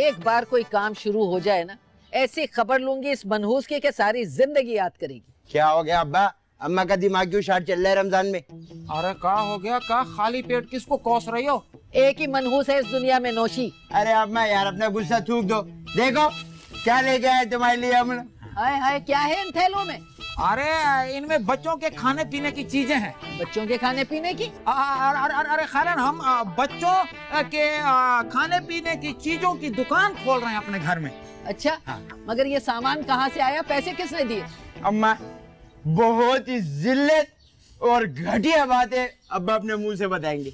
एक बार कोई काम शुरू हो जाए ना, ऐसी खबर लूंगी इस मनहूस की कि सारी जिंदगी याद करेगी। क्या हो गया अब्बा? अम्मा का दिमाग क्यों शार्ट चल रहा है रमजान में? अरे का हो गया? का खाली पेट किसको कोस रही हो? एक ही मनहूस है इस दुनिया में, नौशी। अरे अम्मा यार अपना गुस्सा थूक दो। देखो क्या लेके आए तुम्हारे लिए हमने। हाय हाय, क्या है इन थैलों में? अरे इनमें बच्चों के खाने पीने की चीजें हैं। बच्चों के खाने पीने की? अरे खालन हम बच्चों के खाने पीने की चीजों की दुकान खोल रहे हैं अपने घर में। अच्छा, मगर ये सामान कहाँ से आया? पैसे किसने दिए? अम्मा बहुत ही जिल्लत और घटिया बात है, अब्बा अपने मुंह से बताएंगे।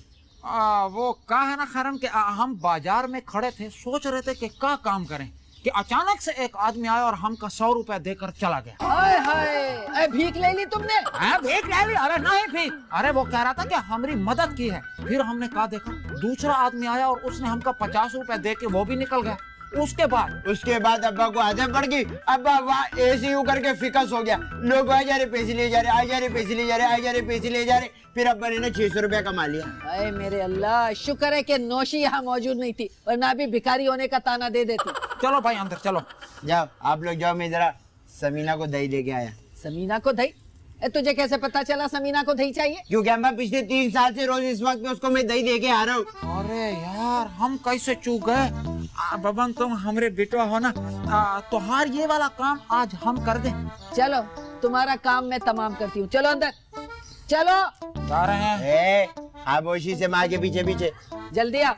वो का है ना खालन के हम बाजार में खड़े थे, सोच रहे थे कि क्या काम करें कि अचानक से एक आदमी आया और हमका 100 रुपया देकर चला गया। हाय हाय, भीख ले ली तुमने? भीख ले ली? अरे नहीं भीख, अरे वो कह रहा था कि हमारी मदद की है। फिर हमने कहा देखा दूसरा आदमी आया और उसने हमका 50 रुपया दे के वो भी निकल गया। उसके बाद अब्बा को आदत पड़ गई। अब्बा वाह ऐसे यूं करके फिकस हो गया। लोग आ जा रहे पैसे ले जा रहे, आ जा रहे पैसे ले जा रहे, आ जा रहे पैसे ले जा रहे। फिर अब्बा ने 600 रुपया कमा लिया। हाय मेरे अल्लाह, शुक्र है कि नौशी यहाँ मौजूद नहीं थी, वरना भी भिखारी होने का ताना दे देती। चलो भाई अंदर चलो। जाओ आप लोग जाओ, मैं जरा समीना को दही लेके आया। समीना को दही? तुझे कैसे पता चला समीना को दही चाहिए? क्योंकि अम्मा पिछले 3 साल से रोज इस वक्त में उसको मैं दही लेके आ रहा हूँ। अरे यार हम कैसे चूक गए। बबन तुम हमरे बेटवा हो ना, तोहार ये वाला काम आज हम कर दे। चलो तुम्हारा काम मैं तमाम करती हूँ, चलो अंदर चलो। जा रहे हैं। खामोशी से माँ के पीछे पीछे। जल्दी आ।